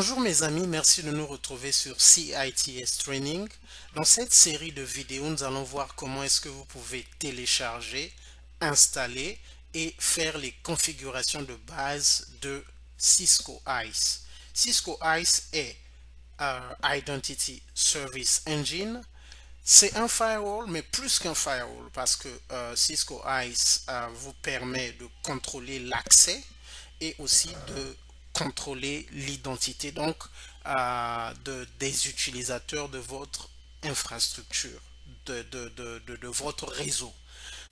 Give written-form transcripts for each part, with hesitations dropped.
Bonjour mes amis, merci de nous retrouver sur CITS Training. Dans cette série de vidéos, nous allons voir comment est-ce que vous pouvez télécharger, installer et faire les configurations de base de Cisco ICE. Cisco ICE est Identity Service Engine. C'est un firewall, mais plus qu'un firewall, parce que Cisco ICE vous permet de contrôler l'accès et aussi de contrôler l'identité des utilisateurs de votre infrastructure, de votre réseau.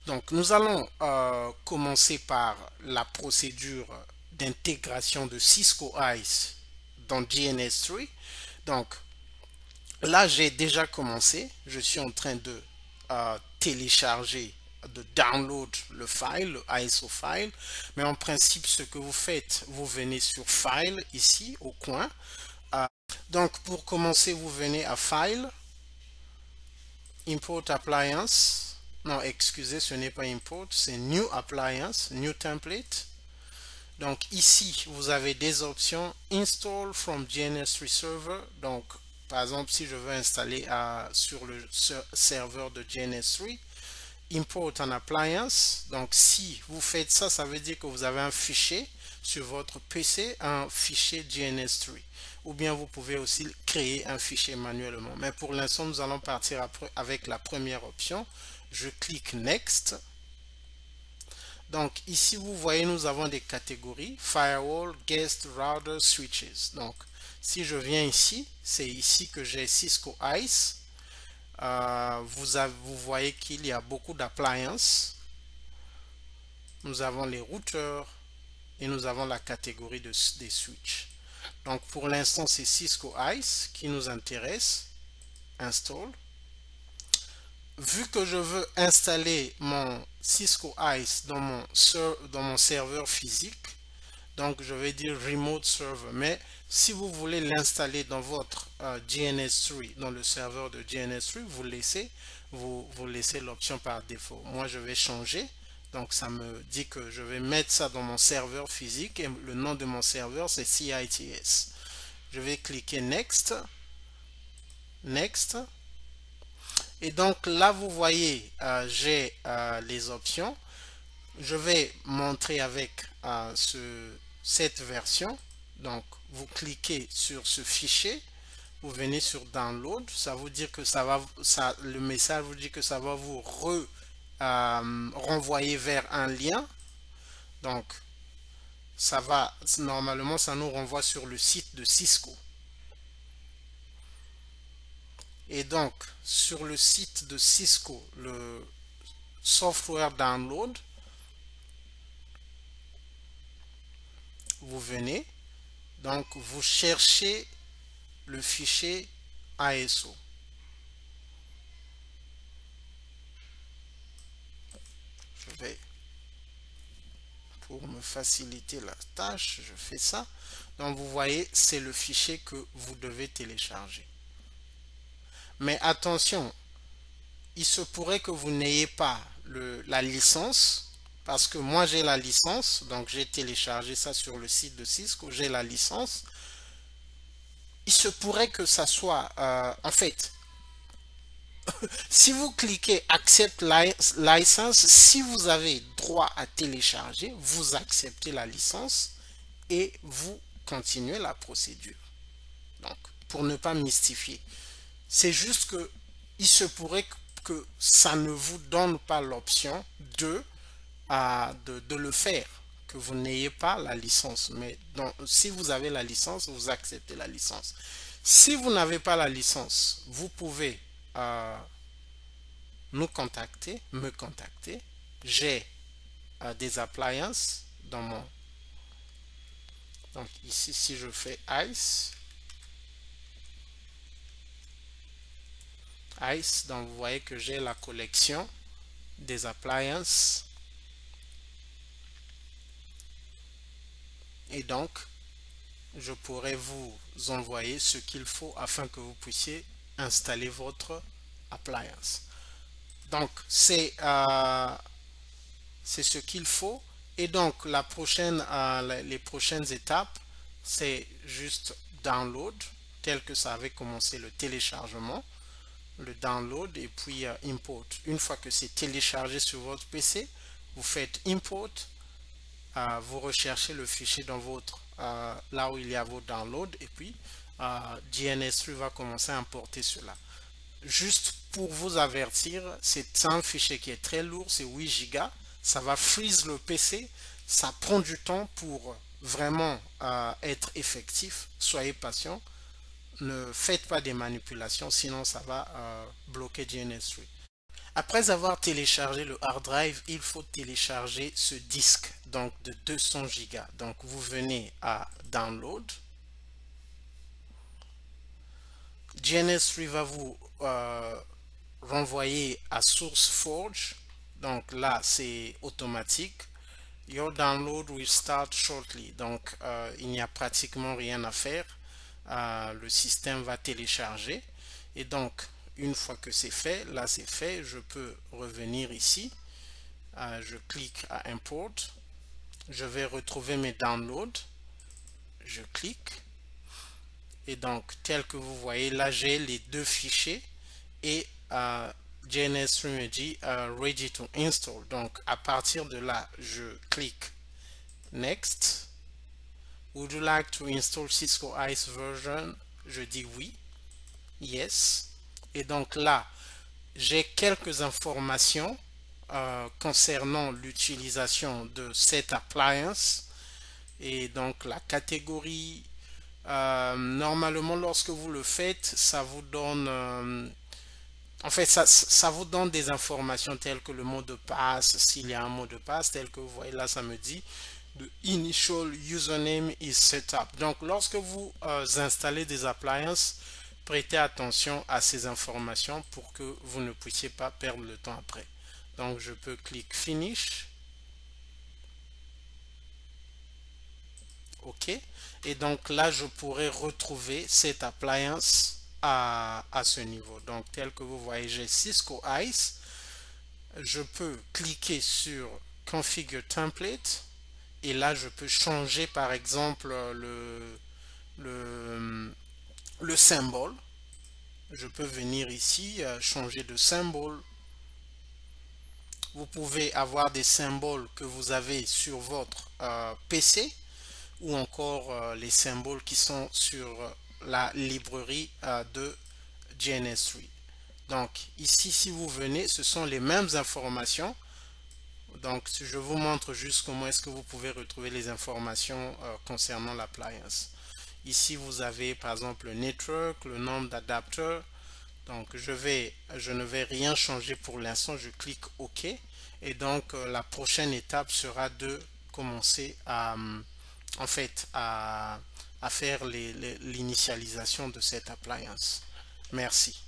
Donc nous allons commencer par la procédure d'intégration de Cisco ICE dans DNS3. Donc là, j'ai déjà commencé. Je suis en train de télécharger, de download le file, le ISO file. Mais en principe, ce que vous faites, vous venez sur File, ici, au coin. Donc, pour commencer, vous venez à File, Import Appliance. Non, excusez, ce n'est pas Import, c'est New Appliance, New Template. Donc, ici, vous avez des options Install from DNS3 Server. Donc, par exemple, si je veux installer sur le serveur de DNS3, Import an appliance. Donc, si vous faites ça, ça veut dire que vous avez un fichier sur votre PC, un fichier DNS3. Ou bien vous pouvez aussi créer un fichier manuellement. Mais pour l'instant, nous allons partir avec la première option. Je clique Next. Donc ici, vous voyez, nous avons des catégories, Firewall, Guest, Router, Switches. Donc, si je viens ici, c'est ici que j'ai Cisco ICE. Vous voyez qu'il y a beaucoup d'appliances. Nous avons les routeurs et nous avons la catégorie des switches. Donc, pour l'instant, c'est Cisco ICE qui nous intéresse. Install. Vu que je veux installer mon Cisco ICE dans mon serveur physique, donc je vais dire Remote Server. Mais si vous voulez l'installer dans votre DNS3, dans le serveur de DNS3, vous laissez l'option par défaut. Moi, je vais changer. Donc, ça me dit que je vais mettre ça dans mon serveur physique et le nom de mon serveur, c'est CITS. Je vais cliquer Next. Next. Et donc là, vous voyez, j'ai les options. Je vais montrer avec cette version. Donc, vous cliquez sur ce fichier. Vous venez sur Download. Ça vous dit que le message vous dit que ça va vous renvoyer vers un lien. Donc, normalement, ça nous renvoie sur le site de Cisco. Et donc, sur le site de Cisco, le software download, vous venez, donc vous cherchez le fichier ISO. Je vais, pour me faciliter la tâche, je fais ça. Donc vous voyez, c'est le fichier que vous devez télécharger. Mais attention, il se pourrait que vous n'ayez pas la licence, parce que moi j'ai la licence, donc j'ai téléchargé ça sur le site de Cisco, j'ai la licence. Il se pourrait que ça soit, en fait, si vous cliquez Accept License, si vous avez droit à télécharger, vous acceptez la licence et vous continuez la procédure. Donc, pour ne pas mystifier. C'est juste que il se pourrait que ça ne vous donne pas l'option de le faire, que vous n'ayez pas la licence. Mais si vous avez la licence, vous acceptez la licence. Si vous n'avez pas la licence, vous pouvez me contacter. J'ai des appliances dans mon... Donc ici, si je fais ICE, donc vous voyez que j'ai la collection des appliances. Et donc, je pourrais vous envoyer ce qu'il faut afin que vous puissiez installer votre appliance. Donc, c'est ce qu'il faut. Et donc, les prochaines étapes, c'est juste download, tel que ça avait commencé le téléchargement, le download et puis import. Une fois que c'est téléchargé sur votre PC, vous faites import, vous recherchez le fichier dans votre là où il y a vos downloads et puis GNS3 va commencer à importer cela. Juste pour vous avertir, c'est un fichier qui est très lourd, c'est 8 Go, ça va freeze le PC, ça prend du temps pour vraiment être effectif. Soyez patient, ne faites pas des manipulations, sinon ça va bloquer GNS3. Après avoir téléchargé le hard drive, il faut télécharger ce disque, donc de 200 Go. Donc vous venez à Download. GNS3 va vous renvoyer à SourceForge. Donc là, c'est automatique. Your download will start shortly. Donc il n'y a pratiquement rien à faire. Le système va télécharger. Et donc, une fois que c'est fait, là c'est fait, je peux revenir ici. Je clique à Import. Je vais retrouver mes downloads. Je clique. Et donc, tel que vous voyez, là j'ai les deux fichiers. Et GNS3 me dit Ready to install. Donc, à partir de là, je clique Next. Would you like to install Cisco ICE version? Je dis oui. Yes. Et donc là, j'ai quelques informations concernant l'utilisation de cette appliance. Et donc la catégorie, normalement lorsque vous le faites, ça vous donne... en fait, ça vous donne des informations telles que le mot de passe, s'il y a un mot de passe, tel que vous voyez là, ça me dit the initial username is set up. Donc, lorsque vous installez des appliances, prêtez attention à ces informations pour que vous ne puissiez pas perdre le temps après. Donc, je peux cliquer Finish. OK. Et donc là, je pourrais retrouver cette appliance à ce niveau. Donc, tel que vous voyez, j'ai Cisco ICE. Je peux cliquer sur Configure Template. Et là, je peux changer, par exemple, le symbole. Je peux venir ici, changer de symbole. Vous pouvez avoir des symboles que vous avez sur votre PC ou encore les symboles qui sont sur la librairie de GNS3. Donc ici, si vous venez, ce sont les mêmes informations. Donc je vous montre juste comment est-ce que vous pouvez retrouver les informations concernant l'appliance. Ici, vous avez par exemple le network, le nombre d'adapteurs. Donc je ne vais rien changer pour l'instant, je clique OK. Et donc la prochaine étape sera de commencer à en fait à faire l'initialisation de cette appliance. Merci.